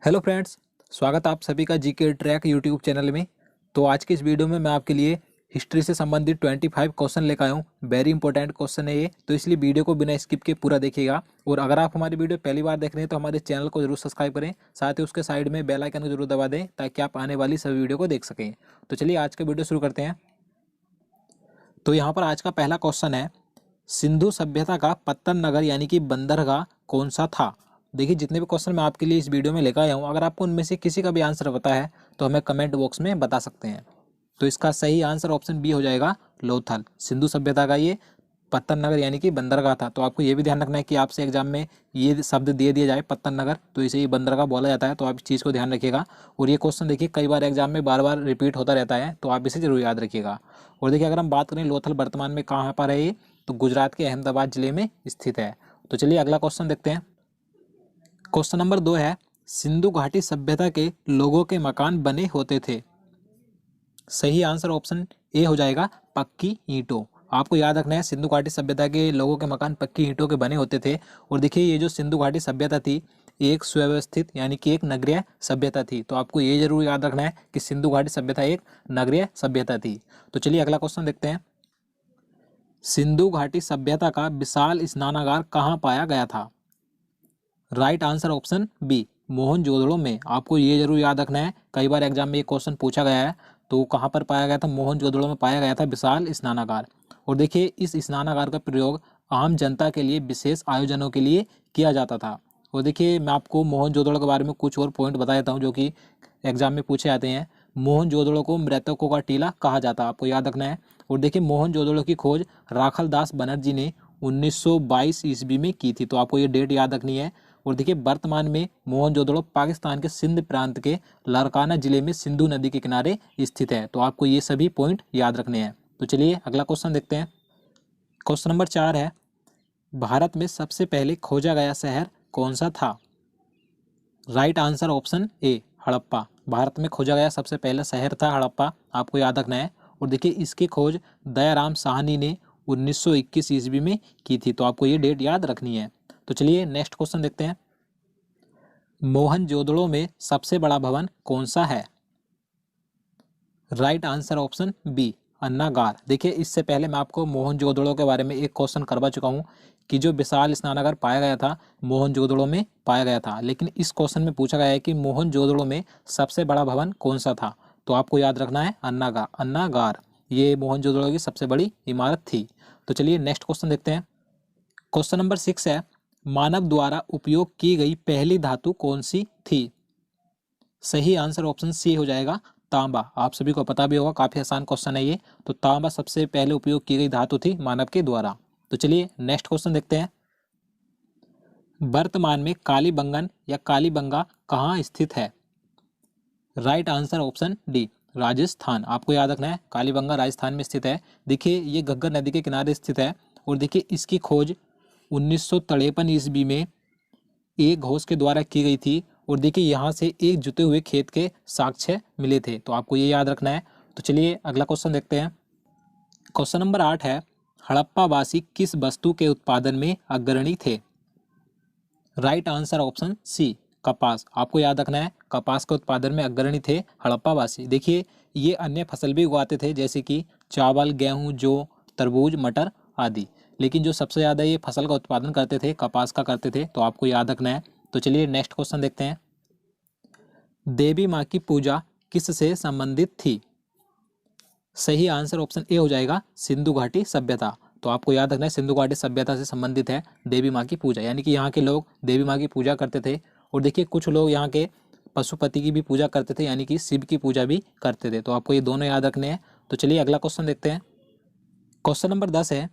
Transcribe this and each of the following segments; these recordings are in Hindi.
हेलो फ्रेंड्स, स्वागत है आप सभी का जीके ट्रैक यूट्यूब चैनल में। तो आज की इस वीडियो में मैं आपके लिए हिस्ट्री से संबंधित 25 क्वेश्चन लेकर आया हूँ। वेरी इंपॉर्टेंट क्वेश्चन है ये, तो इसलिए वीडियो को बिना स्किप के पूरा देखिएगा। और अगर आप हमारी वीडियो पहली बार देख रहे हैं तो हमारे चैनल को जरूर सब्सक्राइब करें, साथ ही उसके साइड में बेल आइकन को जरूर दबा दें ताकि आप आने वाली सभी वीडियो को देख सकें। तो चलिए आज का वीडियो शुरू करते हैं। तो यहाँ पर आज का पहला क्वेश्चन है, सिंधु सभ्यता का पत्तन नगर यानी कि बंदरगाह कौन सा था। देखिए, जितने भी क्वेश्चन मैं आपके लिए इस वीडियो में लेकर आया हूँ, अगर आपको उनमें से किसी का भी आंसर पता है तो हमें कमेंट बॉक्स में बता सकते हैं। तो इसका सही आंसर ऑप्शन बी हो जाएगा, लोथल। सिंधु सभ्यता का ये पत्तन नगर यानी कि बंदरगाह था। तो आपको ये भी ध्यान रखना है कि आपसे एग्जाम में ये शब्द दे दिया जाए पत्तन नगर तो इसे ही बंदरगाह बोला जाता है, तो आप इस चीज़ को ध्यान रखिएगा। और ये क्वेश्चन देखिए कई बार एग्जाम में बार बार रिपीट होता रहता है, तो आप इसे जरूर याद रखिएगा। और देखिए, अगर हम बात करें लोथल वर्तमान में कहाँ पर है ये, तो गुजरात के अहमदाबाद जिले में स्थित है। तो चलिए अगला क्वेश्चन देखते हैं। क्वेश्चन नंबर 2 है, सिंधु घाटी सभ्यता के लोगों के मकान बने होते थे। सही आंसर ऑप्शन ए हो जाएगा, पक्की ईंटों। आपको याद रखना है, सिंधु घाटी सभ्यता के लोगों के मकान पक्की ईंटों के बने होते थे। और देखिए, ये जो सिंधु घाटी सभ्यता थी ये एक सुव्यवस्थित यानी कि एक नगरीय सभ्यता थी। तो आपको ये जरूर याद रखना है कि सिंधु घाटी सभ्यता एक नगरीय सभ्यता थी। तो चलिए अगला क्वेश्चन देखते हैं। सिंधु घाटी सभ्यता का विशाल स्नानागार कहाँ पाया गया था। Right answer option B, Mohenjodaro में। आपको ये जरूर याद रखना है, कई बार एग्जाम में ये क्वेश्चन पूछा गया है। तो कहाँ पर पाया गया था, मोहनजोदड़ो में पाया गया था विशाल स्नानागार। और देखिए, इस स्नानागार का प्रयोग आम जनता के लिए विशेष आयोजनों के लिए किया जाता था। और देखिए, मैं आपको मोहनजोदड़ो के बारे में कुछ और पॉइंट बता देता हूँ जो कि एग्जाम में पूछे जाते हैं। मोहनजोदड़ो को मृतकों का टीला कहा जाता है, आपको याद रखना है। और देखिए, मोहनजोदड़ो की खोज राखल दास बनर्जी ने 1922 ईस्वी में की थी। तो आपको ये डेट याद रखनी है। और देखिए, वर्तमान में मोहनजोदड़ो पाकिस्तान के सिंध प्रांत के लारकाना जिले में सिंधु नदी के किनारे स्थित है। तो आपको ये सभी पॉइंट याद रखने हैं। तो चलिए अगला क्वेश्चन देखते हैं। क्वेश्चन नंबर 4 है, भारत में सबसे पहले खोजा गया शहर कौन सा था। Right answer option A, Harappa. Bharat में खोजा गया सबसे पहला शहर था हड़प्पा, आपको याद रखना है। और देखिए, इसकी खोज दयाराम साहनी ने 1921 ईस्वी में की थी। तो आपको ये डेट याद रखनी है। तो चलिए नेक्स्ट क्वेश्चन देखते हैं। मोहनजोदड़ो में सबसे बड़ा भवन कौन सा है। राइट आंसर ऑप्शन बी, अन्नागार। देखिए, इससे पहले मैं आपको मोहनजोदड़ो के बारे में एक क्वेश्चन करवा चुका हूँ कि जो विशाल स्नानागार पाया गया था मोहनजोदड़ो में पाया गया था। लेकिन इस क्वेश्चन में पूछा गया है कि मोहनजोदड़ो में सबसे बड़ा भवन कौन सा था। तो आपको याद रखना है अन्नागार। अन्नागार ये मोहनजोदड़ो की सबसे बड़ी इमारत थी। तो चलिए नेक्स्ट क्वेश्चन देखते हैं। क्वेश्चन नंबर 6 है, मानव द्वारा उपयोग की गई पहली धातु कौन सी थी। सही आंसर ऑप्शन सी हो जाएगा, तांबा। आप सभी को पता भी होगा, काफी आसान क्वेश्चन है ये। तो तांबा सबसे पहले उपयोग की गई धातु थी मानव के द्वारा। तो चलिए नेक्स्ट क्वेश्चन देखते हैं। वर्तमान में कालीबंगन या कालीबंगा कहाँ स्थित है। Right answer option D, Rajasthan. आपको याद रखना है, कालीबंगा राजस्थान में स्थित है। देखिए, ये घग्गर नदी के किनारे स्थित है। और देखिए, इसकी खोज 1953 ईस्वी में एक घोष के द्वारा की गई थी। और देखिए, यहाँ से एक जुते हुए खेत के साक्ष्य मिले थे। तो आपको ये याद रखना है। तो चलिए अगला क्वेश्चन देखते हैं। क्वेश्चन नंबर 8 है, हड़प्पा वासी किस वस्तु के उत्पादन में अग्रणी थे। राइट आंसर ऑप्शन सी, कपास। आपको याद रखना है, कपास के उत्पादन में अग्रणी थे हड़प्पा वासी। देखिए, ये अन्य फसल भी उगाते थे जैसे कि चावल, गेहूं, जौ, तरबूज, मटर आदि। लेकिन जो सबसे ज़्यादा ये फसल का उत्पादन करते थे कपास का करते थे। तो आपको याद रखना है। तो चलिए नेक्स्ट क्वेश्चन देखते हैं। देवी माँ की पूजा किससे संबंधित थी। सही आंसर ऑप्शन ए हो जाएगा, सिंधु घाटी सभ्यता। तो आपको याद रखना है, सिंधु घाटी सभ्यता से संबंधित है देवी माँ की पूजा, यानी कि यहाँ के लोग देवी माँ की पूजा करते थे। और देखिए, कुछ लोग यहाँ के पशुपति की भी पूजा करते थे, यानी कि शिव की पूजा भी करते थे। तो आपको ये दोनों याद रखने हैं। तो चलिए अगला क्वेश्चन देखते हैं। क्वेश्चन नंबर 10 है,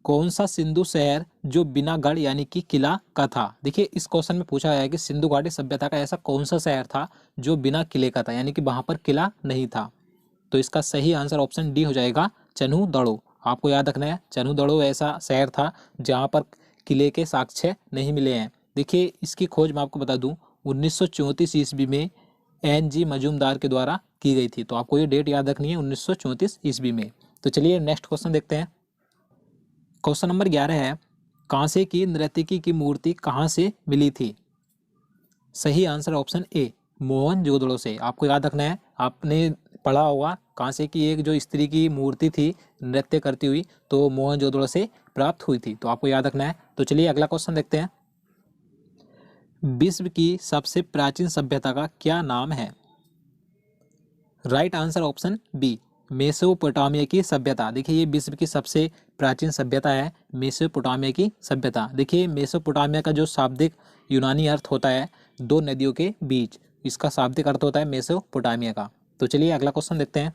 कौन सा सिंधु शहर जो बिना गढ़ यानी कि किला का था। देखिए, इस क्वेश्चन में पूछा गया है कि सिंधु घाटी सभ्यता का ऐसा कौन सा शहर था जो बिना किले का था, यानी कि वहां पर किला नहीं था। तो इसका सही आंसर ऑप्शन डी हो जाएगा, चन्हूदड़ो। आपको याद रखना है, चन्हूदड़ो ऐसा शहर था जहां पर किले के साक्ष्य नहीं मिले हैं। देखिए, इसकी खोज मैं आपको बता दूं 1934 ईस्वी में NG मजूमदार के द्वारा की गई थी। तो आपको ये डेट याद रखनी है, 1934 ईस्वी में। तो चलिए नेक्स्ट क्वेश्चन देखते हैं। क्वेश्चन नंबर 11 है, कांसे की नर्तकी की मूर्ति कहाँ से मिली थी। सही आंसर ऑप्शन ए, मोहनजोदड़ो से। आपको याद रखना है, आपने पढ़ा होगा कहाँ से कि एक जो स्त्री की मूर्ति थी नृत्य करती हुई, तो मोहनजोदड़ो से प्राप्त हुई थी। तो आपको याद रखना है। तो चलिए अगला क्वेश्चन देखते हैं। विश्व की सबसे प्राचीन सभ्यता का क्या नाम है? Right answer option B, Mesopotamia की सभ्यता। देखिए ये विश्व की सबसे प्राचीन सभ्यता है, मेसोपोटामिया की सभ्यता। देखिए मेसोपोटामिया का जो शाब्दिक यूनानी अर्थ होता है दो नदियों के बीच, इसका शाब्दिक अर्थ होता है मेसोपोटामिया का। तो चलिए अगला क्वेश्चन देखते हैं।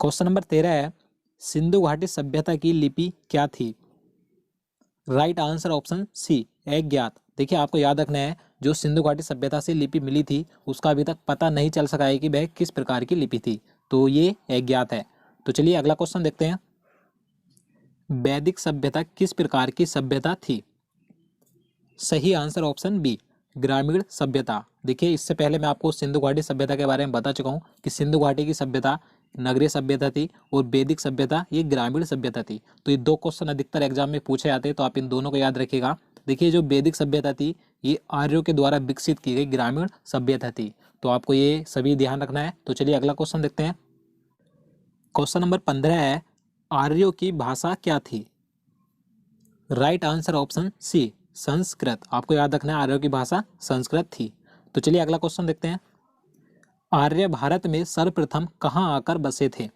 क्वेश्चन नंबर 13 है, सिंधु घाटी सभ्यता की लिपि क्या थी? राइट आंसर ऑप्शन सी, अज्ञात। देखिए आपको याद रखना है, जो सिंधु घाटी सभ्यता से लिपि मिली थी उसका अभी तक पता नहीं चल सका है कि वह किस प्रकार की लिपि थी, तो ये अज्ञात है। तो चलिए अगला क्वेश्चन देखते हैं। वैदिक सभ्यता किस प्रकार की सभ्यता थी? सही आंसर ऑप्शन बी, ग्रामीण सभ्यता। देखिए इससे पहले मैं आपको सिंधु घाटी सभ्यता के बारे में बता चुका हूँ कि सिंधु घाटी की सभ्यता नगरीय सभ्यता थी और वैदिक सभ्यता ये ग्रामीण सभ्यता थी। तो ये दो क्वेश्चन अधिकतर एग्जाम में पूछे जाते हैं, तो आप इन दोनों को याद रखिएगा। देखिए जो वैदिक सभ्यता थी ये आर्यों के द्वारा विकसित की गई ग्रामीण सभ्यता थी, तो आपको ये सभी ध्यान रखना है। तो चलिए अगला क्वेश्चन देखते हैं। क्वेश्चन नंबर 15 है, आर्यों की भाषा क्या थी? Right answer option C, Sanskrit. आपको याद रखना है आर्यों की भाषा संस्कृत थी। तो चलिए अगला क्वेश्चन देखते हैं। आर्य भारत में सर्वप्रथम कहाँ आकर बसे थे?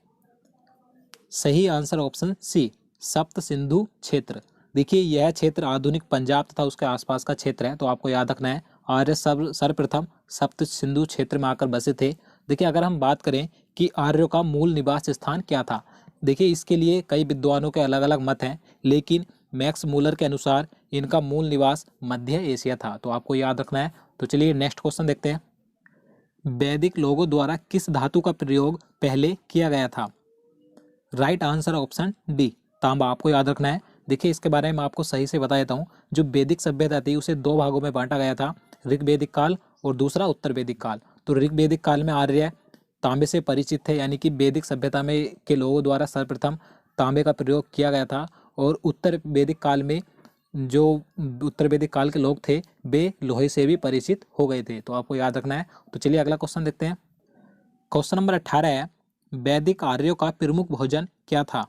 सही आंसर ऑप्शन सी, सप्त सिंधु क्षेत्र। देखिए यह क्षेत्र आधुनिक पंजाब तथा उसके आसपास का क्षेत्र है, तो आपको याद रखना है आर्य सर्वप्रथम सप्त सिंधु क्षेत्र में आकर बसे थे। देखिए अगर हम बात करें कि आर्यों का मूल निवास स्थान क्या था, देखिए इसके लिए कई विद्वानों के अलग अलग मत हैं, लेकिन मैक्स मूलर के अनुसार इनका मूल निवास मध्य एशिया था, तो आपको याद रखना है। तो चलिए नेक्स्ट क्वेश्चन देखते हैं। वैदिक लोगों द्वारा किस धातु का प्रयोग पहले किया गया था? राइट आंसर ऑप्शन डी, तांबा। आपको याद रखना है। देखिए इसके बारे में आपको सही से बता देता हूँ। जो वैदिक सभ्यता थी उसे दो भागों में बांटा गया था, ऋग्वैदिक काल और दूसरा उत्तर वैदिक काल। तो ऋग्वैदिक काल में आर्य तांबे से परिचित थे, यानी कि वैदिक सभ्यता में के लोगों द्वारा सर्वप्रथम तांबे का प्रयोग किया गया था। और उत्तर वैदिक काल में जो उत्तर वैदिक काल के लोग थे वे लोहे से भी परिचित हो गए थे, तो आपको याद रखना है। तो चलिए अगला क्वेश्चन देखते हैं। क्वेश्चन नंबर 18 है, वैदिक आर्यों का प्रमुख भोजन क्या था?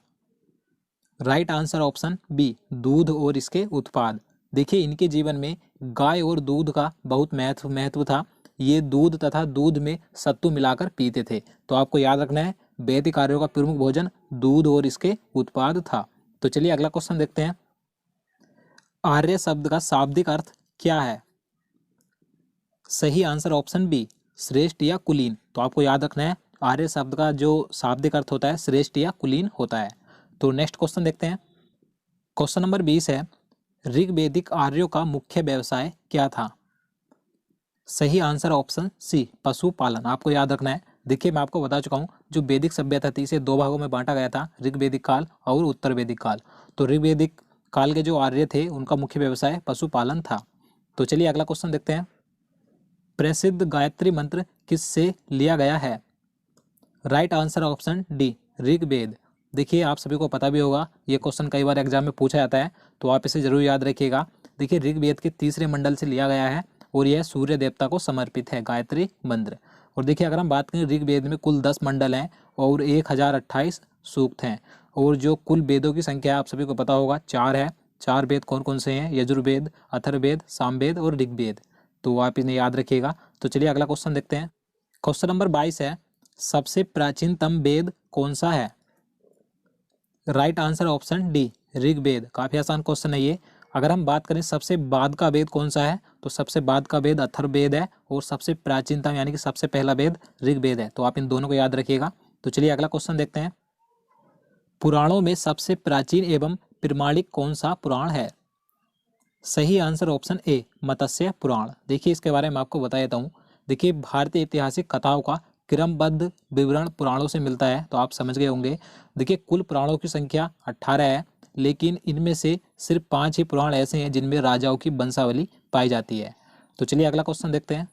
राइट आंसर ऑप्शन बी, दूध और इसके उत्पाद। देखिए इनके जीवन में गाय और दूध का बहुत महत्व था। ये दूध तथा दूध में सत्तू मिलाकर पीते थे, तो आपको याद रखना है वैदिक आर्यों का प्रमुख भोजन दूध और इसके उत्पाद था। तो चलिए अगला क्वेश्चन देखते हैं। आर्य शब्द का शाब्दिक अर्थ क्या है? सही आंसर ऑप्शन बी, श्रेष्ठ या कुलीन। तो आपको याद रखना है आर्य शब्द का जो शाब्दिक अर्थ होता है श्रेष्ठ या कुलीन होता है। तो नेक्स्ट क्वेश्चन देखते हैं। क्वेश्चन नंबर 20 है, ऋग्वैदिक आर्यों का मुख्य व्यवसाय क्या था? सही आंसर ऑप्शन सी, पशुपालन। आपको याद रखना है। देखिए मैं आपको बता चुका हूँ जो वैदिक सभ्यता थी इसे दो भागों में बांटा गया था, ऋग्वैदिक काल और उत्तर वैदिक काल। तो ऋग्वैदिक काल के जो आर्य थे उनका मुख्य व्यवसाय पशुपालन था। तो चलिए अगला क्वेश्चन देखते हैं। प्रसिद्ध गायत्री मंत्र किससे लिया गया है? Right answer option D, Rigveda. देखिए आप सभी को पता भी होगा, ये क्वेश्चन कई बार एग्जाम में पूछा जाता है, तो आप इसे जरूर याद रखिएगा। देखिए ऋग्वेद के तीसरे मंडल से लिया गया है और यह सूर्य देवता को समर्पित है गायत्री मंत्र। और देखिए अगर हम बात करें ऋग्वेद में कुल 10 मंडल हैं और 1028 सूक्त हैं, और जो कुल वेदों की संख्या आप सभी को पता होगा 4 है। 4 वेद कौन कौन से हैं? यजुर्वेद, अथर्ववेद, सामवेद और ऋग्वेद। तो आप इन्हें याद रखिएगा। तो चलिए अगला क्वेश्चन देखते हैं। क्वेश्चन नंबर 22 है, सबसे प्राचीनतम वेद कौन सा है? Right answer option D, Rigveda. काफी आसान क्वेश्चन है ये। अगर हम बात करें सबसे बाद का वेद कौन सा है, तो सबसे बाद का वेद अथर्ववेद है और सबसे प्राचीनतम यानी कि सबसे पहला वेद ऋग्वेद है। तो आप इन दोनों को याद रखिएगा। तो चलिए अगला क्वेश्चन देखते हैं। पुराणों में सबसे प्राचीन एवं प्रमाणिक कौन सा पुराण है? सही आंसर ऑप्शन ए, मत्स्य पुराण। देखिए इसके बारे में आपको बता देता हूँ। देखिए भारतीय ऐतिहासिक कथाओं का क्रमबद्ध विवरण पुराणों से मिलता है, तो आप समझ गए होंगे। देखिए कुल पुराणों की संख्या 18 है, लेकिन इनमें से सिर्फ 5 ही पुराण ऐसे हैं जिनमें राजाओं की वंशावली पाई जाती है। तो चलिए अगला क्वेश्चन देखते हैं।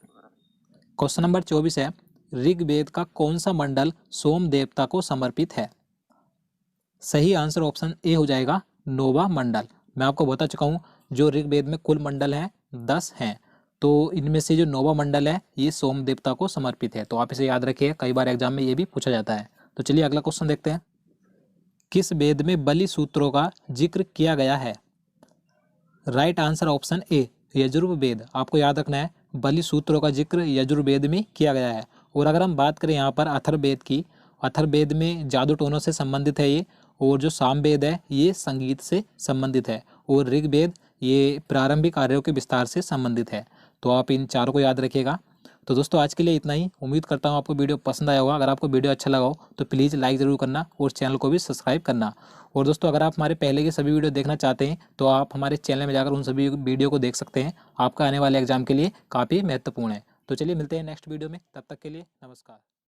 क्वेश्चन नंबर 24 है, ऋग्वेद का कौन सा मंडल सोम देवता को समर्पित है? सही आंसर ऑप्शन ए हो जाएगा, नौवां मंडल। मैं आपको बता चुका हूँ जो ऋग्वेद में कुल मंडल हैं 10 हैं। तो इनमें से जो नौवां मंडल है ये सोम देवता को समर्पित है। तो आप इसे याद रखिए, कई बार एग्जाम में ये भी पूछा जाता है। तो चलिए अगला क्वेश्चन देखते हैं। किस वेद में बलि सूत्रों का जिक्र किया गया है? Right answer option A, Yajurveda. आपको याद रखना है, बलि सूत्रों का जिक्र यजुर्वेद में किया गया है। और अगर हम बात करें यहाँ पर अथर्ववेद की, अथर्ववेद में जादू टोनों से संबंधित है ये। और जो सामवेद है ये संगीत से संबंधित है। और ऋग्वेद ये प्रारंभिक कार्यों के विस्तार से संबंधित है। तो आप इन चारों को याद रखिएगा। तो दोस्तों आज के लिए इतना ही। उम्मीद करता हूँ आपको वीडियो पसंद आया होगा। अगर आपको वीडियो अच्छा लगा हो तो प्लीज़ लाइक ज़रूर करना और चैनल को भी सब्सक्राइब करना। और दोस्तों अगर आप हमारे पहले के सभी वीडियो देखना चाहते हैं तो आप हमारे चैनल में जाकर उन सभी वीडियो को देख सकते हैं। आपका आने वाले एग्जाम के लिए काफ़ी महत्वपूर्ण है। तो चलिए मिलते हैं नेक्स्ट वीडियो में, तब तक के लिए नमस्कार।